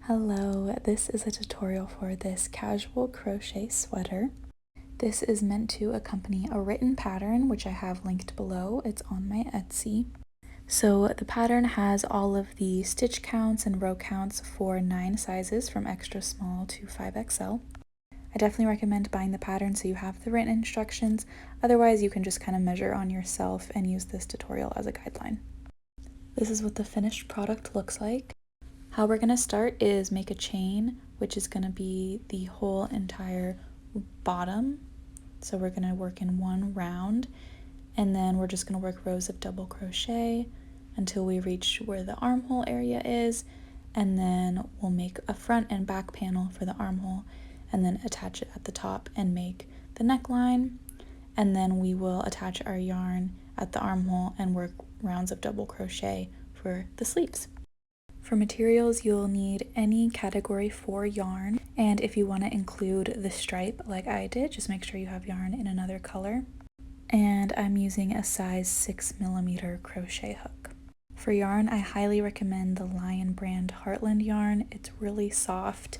Hello, this is a tutorial for this casual crochet sweater. This is meant to accompany a written pattern, which I have linked below. It's on my Etsy. So the pattern has all of the stitch counts and row counts for 9 sizes from extra small to 5XL. I definitely recommend buying the pattern so you have the written instructions. Otherwise, you can just kind of measure on yourself and use this tutorial as a guideline. This is what the finished product looks like. How we're going to start is make a chain, which is going to be the whole entire bottom. So we're going to work in one round, and then we're just going to work rows of double crochet until we reach where the armhole area is, and then we'll make a front and back panel for the armhole, and then attach it at the top and make the neckline, and then we will attach our yarn at the armhole and work rounds of double crochet for the sleeves. For materials, you'll need any category 4 yarn, and if you want to include the stripe like I did, just make sure you have yarn in another color. And I'm using a size 6mm crochet hook. For yarn, I highly recommend the Lion brand Heartland yarn. It's really soft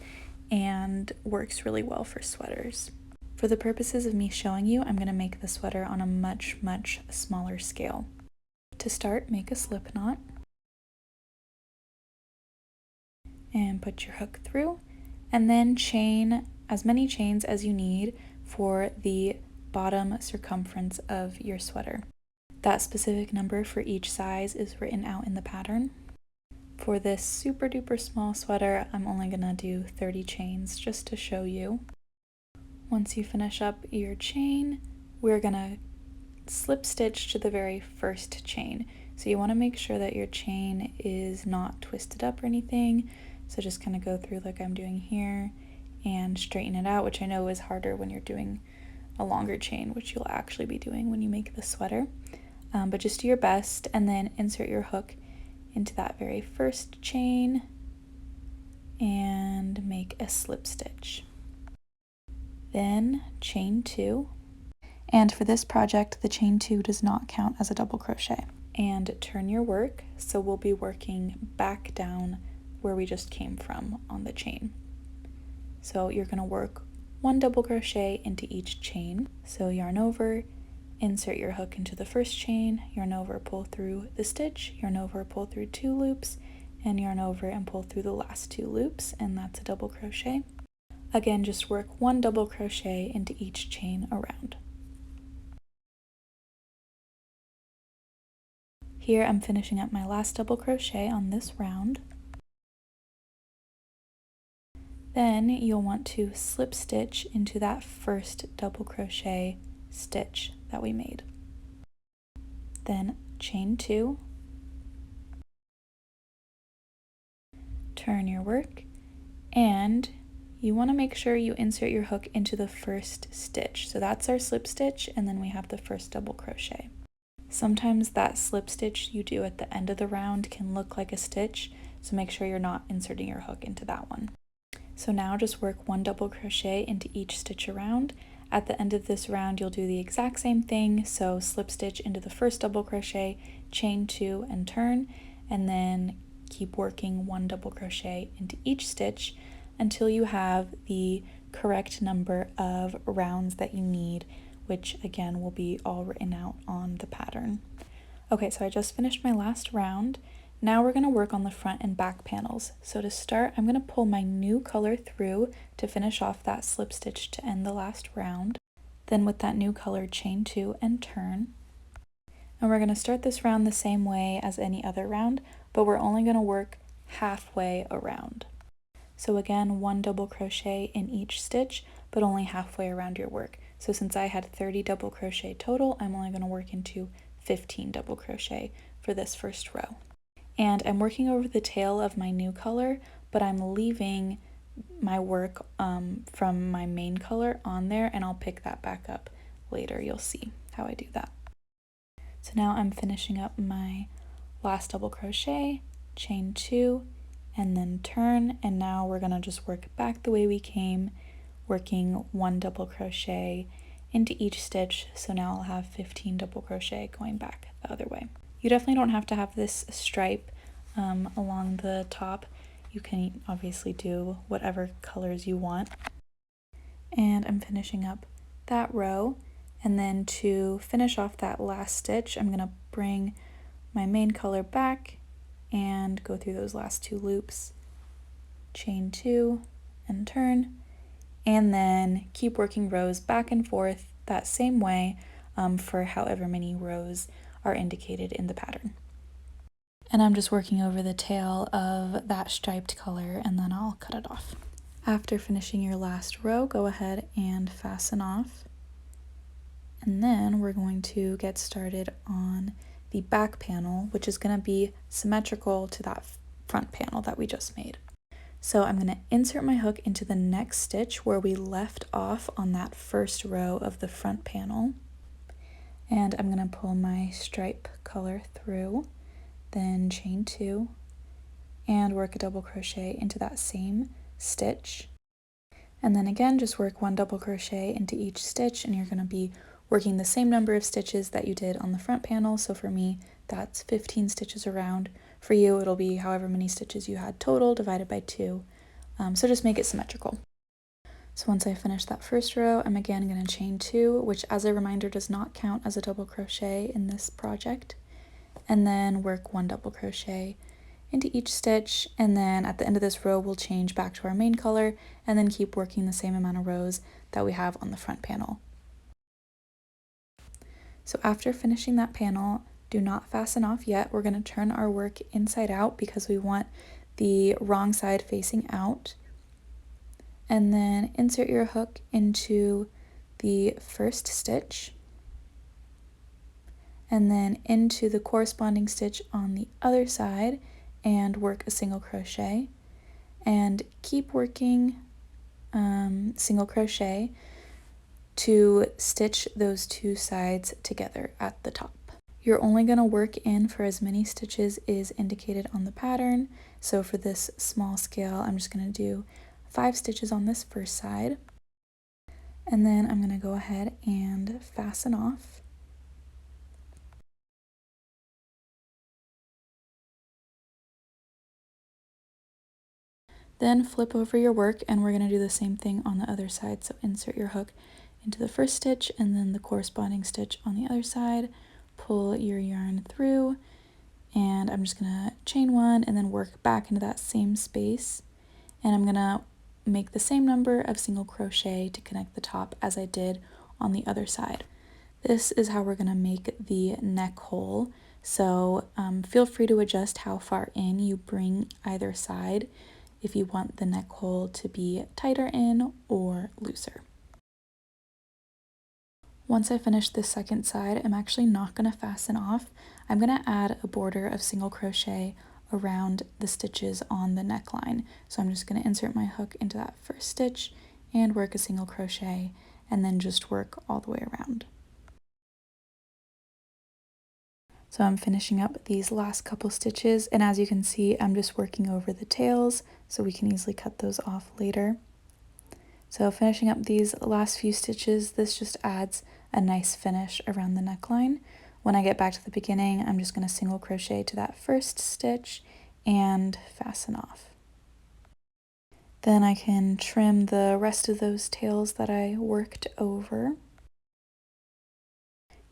and works really well for sweaters. For the purposes of me showing you, I'm going to make the sweater on a much smaller scale. To start, make a slip knot and put your hook through, and then chain as many chains as you need for the bottom circumference of your sweater. That specific number for each size is written out in the pattern. For this super duper small sweater, I'm only gonna do 30 chains just to show you. Once you finish up your chain, we're gonna slip stitch to the very first chain. So you want to make sure that your chain is not twisted up or anything. So just kind of go through like I'm doing here and straighten it out, which I know is harder when you're doing a longer chain, which you'll actually be doing when you make the sweater. But just do your best, and then insert your hook into that very first chain and make a slip stitch. Then chain 2. And for this project, the chain 2 does not count as a double crochet. And turn your work, so we'll be working back down where we just came from on the chain. So you're going to work 1 double crochet into each chain. So yarn over, insert your hook into the first chain, yarn over, pull through the stitch, yarn over, pull through 2 loops, and yarn over and pull through the last 2 loops, and that's a double crochet. Again, just work 1 double crochet into each chain around. Here I'm finishing up my last double crochet on this round. Then you'll want to slip stitch into that first double crochet stitch that we made. Then chain 2, turn your work, and you want to make sure you insert your hook into the first stitch. So that's our slip stitch, and then we have the first double crochet. Sometimes that slip stitch you do at the end of the round can look like a stitch, so make sure you're not inserting your hook into that one. So now just work 1 double crochet into each stitch around. At the end of this round, you'll do the exact same thing, so slip stitch into the first double crochet, chain 2 and turn, and then keep working 1 double crochet into each stitch until you have the correct number of rounds that you need, which again will be all written out on the pattern. Okay, so I just finished my last round. Now we're going to work on the front and back panels. So to start, I'm going to pull my new color through to finish off that slip stitch to end the last round. Then with that new color, chain 2 and turn. And we're going to start this round the same way as any other round, but we're only going to work halfway around. So again, 1 double crochet in each stitch, but only halfway around your work. So since I had 30 double crochet total, I'm only going to work into 15 double crochet for this first row. And I'm working over the tail of my new color, but I'm leaving my work from my main color on there, and I'll pick that back up later. You'll see how I do that. So now I'm finishing up my last double crochet, chain 2, and then turn, and now we're going to just work back the way we came, working 1 double crochet into each stitch. So now I'll have 15 double crochet going back the other way. You definitely don't have to have this stripe along the top. You can obviously do whatever colors you want. And I'm finishing up that row, and then to finish off that last stitch, I'm going to bring my main color back and go through those last 2 loops, chain 2 and turn, and then keep working rows back and forth that same way for however many rows are indicated in the pattern. And I'm just working over the tail of that striped color, and then I'll cut it off. After finishing your last row, go ahead and fasten off. And then we're going to get started on the back panel, which is going to be symmetrical to that front panel that we just made. So I'm going to insert my hook into the next stitch where we left off on that first row of the front panel. And I'm going to pull my stripe color through, then chain 2, and work a double crochet into that same stitch. And then again, just work 1 double crochet into each stitch, and you're going to be working the same number of stitches that you did on the front panel. So for me, that's 15 stitches around. For you, it'll be however many stitches you had total divided by 2. So just make it symmetrical. So once I finish that first row, I'm again going to chain 2, which as a reminder does not count as a double crochet in this project. And then work 1 double crochet into each stitch, and then at the end of this row we'll change back to our main color and then keep working the same amount of rows that we have on the front panel. So after finishing that panel, do not fasten off yet. We're going to turn our work inside out because we want the wrong side facing out. And then insert your hook into the first stitch, and then into the corresponding stitch on the other side, and work a single crochet, and keep working single crochet to stitch those 2 sides together at the top. You're only going to work in for as many stitches is indicated on the pattern. So for this small scale, I'm just going to do 5 stitches on this first side, and then I'm going to go ahead and fasten off. Then flip over your work, and we're going to do the same thing on the other side. So insert your hook into the first stitch and then the corresponding stitch on the other side, pull your yarn through, and I'm just going to chain 1 and then work back into that same space. And I'm going to make the same number of single crochet to connect the top as I did on the other side. This is how we're going to make the neck hole. So feel free to adjust how far in you bring either side if you want the neck hole to be tighter in or looser. Once I finish this second side, I'm actually not going to fasten off. I'm going to add a border of single crochet around the stitches on the neckline. So I'm just going to insert my hook into that first stitch and work a single crochet, and then just work all the way around. So I'm finishing up these last couple stitches, and as you can see, I'm just working over the tails so we can easily cut those off later. So finishing up these last few stitches, this just adds a nice finish around the neckline. When I get back to the beginning, I'm just going to single crochet to that first stitch and fasten off. Then I can trim the rest of those tails that I worked over,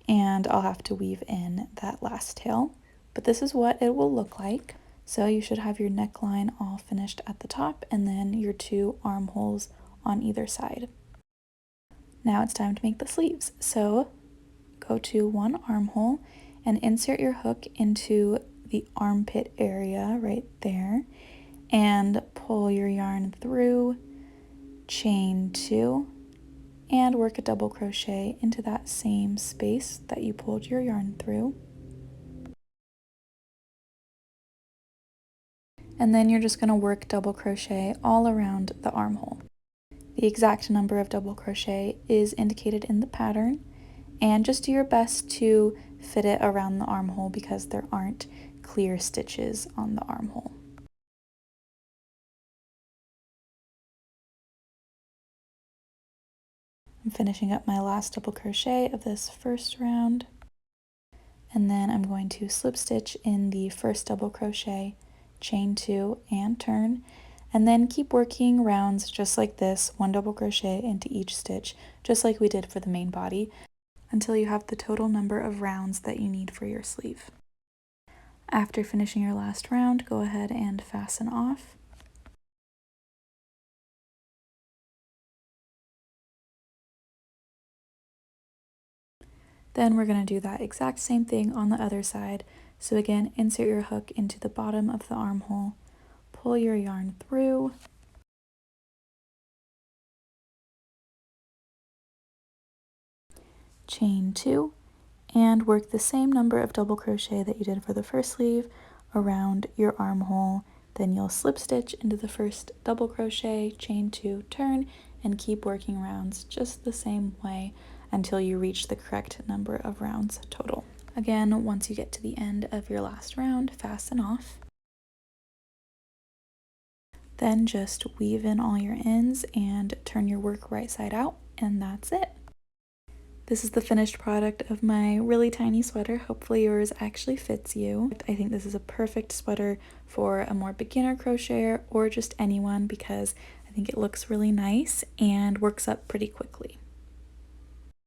and I'll have to weave in that last tail, but this is what it will look like. So you should have your neckline all finished at the top, and then your 2 armholes on either side. Now it's time to make the sleeves. So go to 1 armhole and insert your hook into the armpit area right there, and pull your yarn through, chain 2, and work a double crochet into that same space that you pulled your yarn through. And then you're just going to work double crochet all around the armhole. The exact number of double crochet is indicated in the pattern, and just do your best to fit it around the armhole because there aren't clear stitches on the armhole. I'm finishing up my last double crochet of this first round, and then I'm going to slip stitch in the first double crochet chain 2, and turn, and then keep working rounds just like this, 1 double crochet into each stitch, just like we did for the main body, until you have the total number of rounds that you need for your sleeve. After finishing your last round, go ahead and fasten off. Then we're going to do that exact same thing on the other side. So again, insert your hook into the bottom of the armhole, pull your yarn through, chain 2, and work the same number of double crochet that you did for the first sleeve around your armhole. Then you'll slip stitch into the first double crochet, chain 2, turn, and keep working rounds just the same way until you reach the correct number of rounds total. Again, once you get to the end of your last round, fasten off. Then just weave in all your ends and turn your work right side out, and that's it. This is the finished product of my really tiny sweater. Hopefully yours actually fits you. I think this is a perfect sweater for a more beginner crocheter or just anyone because I think it looks really nice and works up pretty quickly.